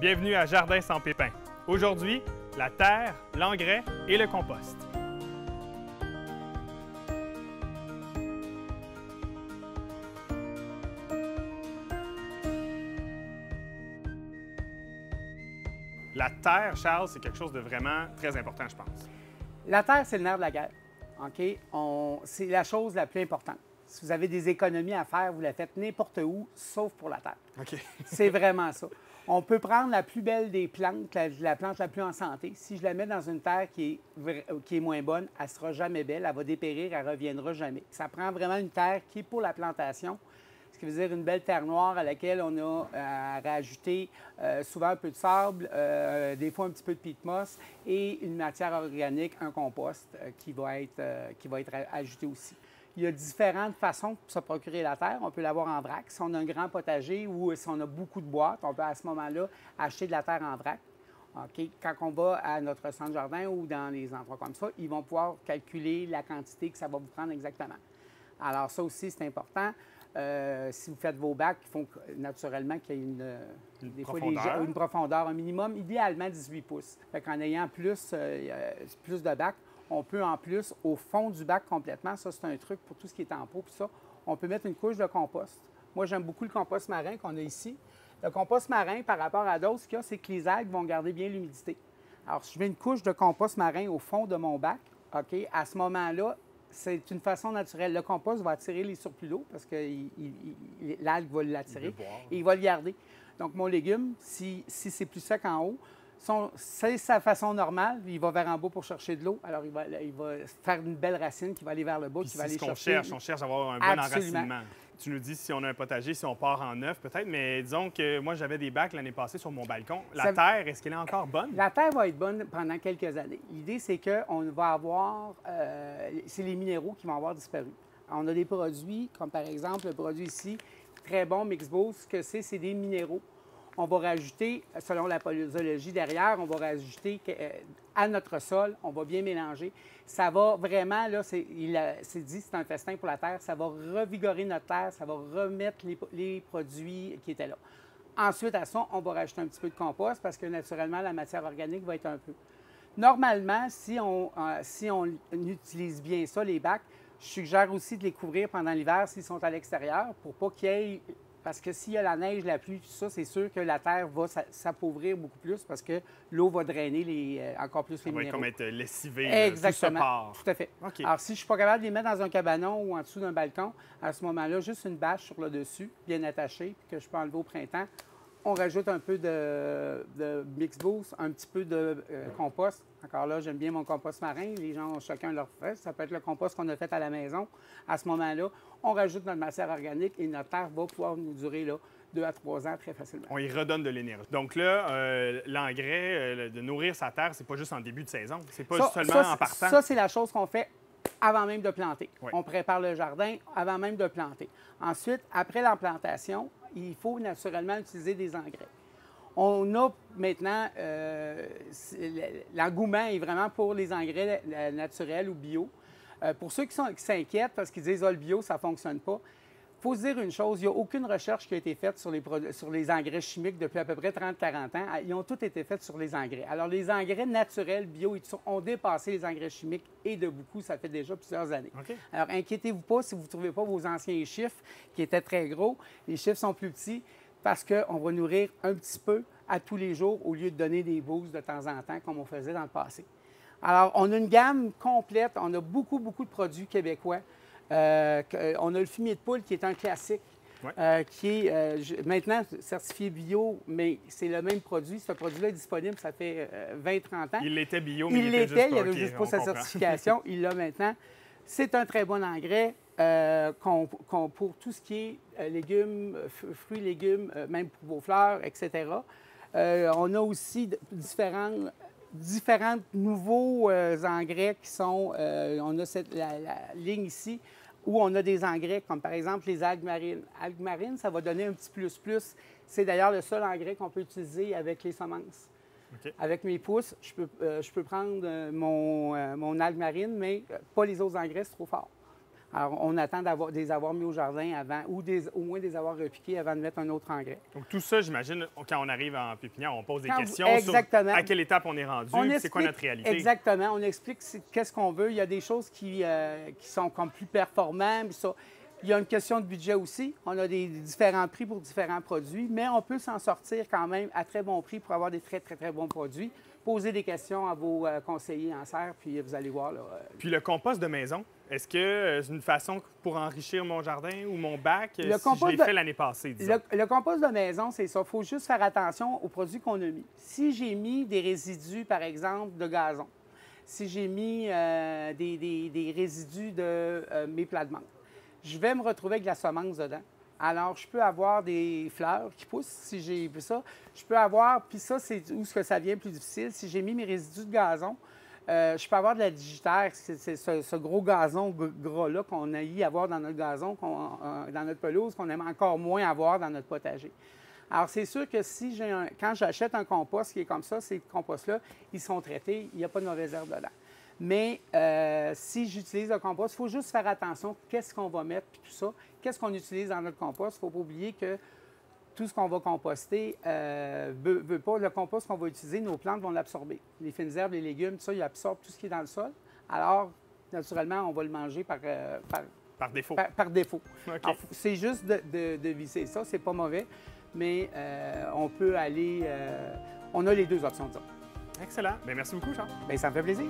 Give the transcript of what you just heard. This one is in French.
Bienvenue à Jardin sans pépins. Aujourd'hui, la terre, l'engrais et le compost. La terre, Charles, c'est quelque chose de vraiment très important, je pense. La terre, c'est le nerf de la guerre. OK? C'est la chose la plus importante. Si vous avez des économies à faire, vous la faites n'importe où, sauf pour la terre. OK. C'est vraiment ça. On peut prendre la plus belle des plantes, la plante la plus en santé. Si je la mets dans une terre qui est moins bonne, elle ne sera jamais belle, elle va dépérir, elle ne reviendra jamais. Ça prend vraiment une terre qui est pour la plantation, ce qui veut dire une belle terre noire à laquelle on a rajouté souvent un peu de sable, des fois un petit peu de peat moss et une matière organique, un compost qui va être ajouté aussi. Il y a différentes façons pour se procurer la terre. On peut l'avoir en vrac. Si on a un grand potager ou si on a beaucoup de boîtes, on peut à ce moment-là acheter de la terre en vrac. OK? Quand on va à notre centre jardin ou dans les endroits comme ça, ils vont pouvoir calculer la quantité que ça va vous prendre exactement. Alors ça aussi, c'est important. Si vous faites vos bacs, il faut naturellement qu'il y ait une profondeur, un minimum, idéalement 18 pouces. En ayant plus de bacs, on peut en plus, au fond du bac complètement, ça c'est un truc pour tout ce qui est en pot, puis ça, on peut mettre une couche de compost. Moi, j'aime beaucoup le compost marin qu'on a ici. Le compost marin, par rapport à d'autres, ce qu'il y a, c'est que les algues vont garder bien l'humidité. Alors, si je mets une couche de compost marin au fond de mon bac, OK, à ce moment-là, c'est une façon naturelle. Le compost va attirer les surplus d'eau parce que l'algue va l'attirer et il va le garder. Donc, mon légume, si c'est plus sec en haut, c'est sa façon normale, il va vers en bas pour chercher de l'eau. Alors, il va faire une belle racine qui va aller vers le bas, qui va aller chercher. On cherche à avoir un bon enracinement. Tu nous dis si on a un potager, si on part en neuf peut-être, mais disons que moi, j'avais des bacs l'année passée sur mon balcon. La terre, est-ce qu'elle est encore bonne? La terre va être bonne pendant quelques années. L'idée, c'est qu'on va avoir... c'est les minéraux qui vont avoir disparu. On a des produits, comme par exemple le produit ici, très bon, Mixboost, ce que c'est des minéraux. On va rajouter, selon la posologie derrière, on va rajouter à notre sol, on va bien mélanger. Ça va vraiment, là, c'est dit, c'est un festin pour la terre, ça va revigorer notre terre, ça va remettre les produits qui étaient là. Ensuite, à ça, on va rajouter un petit peu de compost parce que, naturellement, la matière organique va être un peu. Normalement, si on utilise bien ça, les bacs, je suggère aussi de les couvrir pendant l'hiver s'ils sont à l'extérieur pour pas qu'il y ait... Parce que s'il y a la neige, la pluie, tout ça, c'est sûr que la terre va s'appauvrir beaucoup plus parce que l'eau va drainer encore plus les minéraux. Ça va comme être lessivé. Exactement. Tout à fait. Okay. Alors, si je ne suis pas capable de les mettre dans un cabanon ou en dessous d'un balcon, à ce moment-là, juste une bâche sur le dessus, bien attachée, puis que je peux enlever au printemps. On rajoute un peu de Mixboost, un petit peu de compost. Encore là, j'aime bien mon compost marin. Les gens ont chacun leur fait. Ça peut être le compost qu'on a fait à la maison. À ce moment-là, on rajoute notre matière organique et notre terre va pouvoir nous durer là, 2 à 3 ans très facilement. On y redonne de l'énergie. Donc là, l'engrais, de nourrir sa terre, c'est pas juste en début de saison. C'est pas seulement en partant. Ça, c'est la chose qu'on fait avant même de planter. Oui. On prépare le jardin avant même de planter. Ensuite, après la plantation, il faut naturellement utiliser des engrais. On a maintenant, l'engouement est vraiment pour les engrais naturels ou bio. Pour ceux qui s'inquiètent parce qu'ils disent « Ah, le bio, ça ne fonctionne pas », il faut se dire une chose, il n'y a aucune recherche qui a été faite sur les engrais chimiques depuis à peu près 30-40 ans. Ils ont tous été faits sur les engrais. Alors, les engrais naturels, bio, et tout ça, ont dépassé les engrais chimiques et de beaucoup, ça fait déjà plusieurs années. Okay. Alors, inquiétez-vous pas si vous ne trouvez pas vos anciens chiffres qui étaient très gros. Les chiffres sont plus petits parce qu'on va nourrir un petit peu à tous les jours au lieu de donner des boosts de temps en temps comme on faisait dans le passé. Alors, on a une gamme complète. On a beaucoup, beaucoup de produits québécois. On a le fumier de poule qui est un classique, qui est maintenant certifié bio, mais c'est le même produit. Ce produit-là est disponible, ça fait 20-30 ans. Il l'était bio, mais il avait juste pas sa certification. Il l'a maintenant. C'est un très bon engrais pour tout ce qui est légumes, fruits, légumes, même pour vos fleurs, etc. On a aussi différents nouveaux engrais qui sont... on a la ligne ici où on a des engrais comme par exemple les algues marines. Algues marines, ça va donner un petit plus-plus. C'est d'ailleurs le seul engrais qu'on peut utiliser avec les semences. Okay. Avec mes pouces, je peux prendre mon algue marine, mais pas les autres engrais, c'est trop fort. Alors, on attend de les avoir mis au jardin avant ou au moins de les avoir repiqués avant de mettre un autre engrais. Donc, tout ça, j'imagine, quand on arrive en pépinière, on pose des questions exactement. sur à quelle étape on est rendu, c'est quoi notre réalité. Exactement. On explique qu'est-ce qu'on veut. Il y a des choses qui sont comme plus performantes. Il y a une question de budget aussi. On a des différents prix pour différents produits, mais on peut s'en sortir quand même à très bon prix pour avoir des très, très, très bons produits. Posez des questions à vos conseillers en serre, puis vous allez voir. Là, Puis le compost de maison, est-ce que c'est une façon pour enrichir mon jardin ou mon bac si je l'ai fait l'année passée, disons? Le compost de maison, c'est ça. Il faut juste faire attention aux produits qu'on a mis. Si j'ai mis des résidus, par exemple, de gazon, si j'ai mis des résidus de mes plats de menthe, je vais me retrouver avec de la semence dedans. Alors, je peux avoir des fleurs qui poussent, si j'ai vu ça. Je peux avoir, puis ça, c'est où ce que ça devient plus difficile. Si j'ai mis mes résidus de gazon, je peux avoir de la digitaire, c'est ce gros gazon gras-là qu'on a eu à avoir dans notre gazon, dans notre pelouse, qu'on aime encore moins avoir dans notre potager. Alors, c'est sûr que quand j'achète un compost qui est comme ça, ces composts-là, ils sont traités, il n'y a pas de mauvaise herbe dedans. Mais si j'utilise le compost, il faut juste faire attention qu'est-ce qu'on va mettre, puis tout ça. Qu'est-ce qu'on utilise dans notre compost? Il ne faut pas oublier que tout ce qu'on va composter, veut pas, le compost qu'on va utiliser, nos plantes vont l'absorber. Les fines herbes, les légumes, tout ça, ils absorbent tout ce qui est dans le sol. Alors, naturellement, on va le manger par défaut. Par défaut. Okay. C'est juste de viser ça, c'est pas mauvais, mais on peut aller... on a les deux options, disons. Excellent. Bien, merci beaucoup, Charles. Bien, ça me fait plaisir.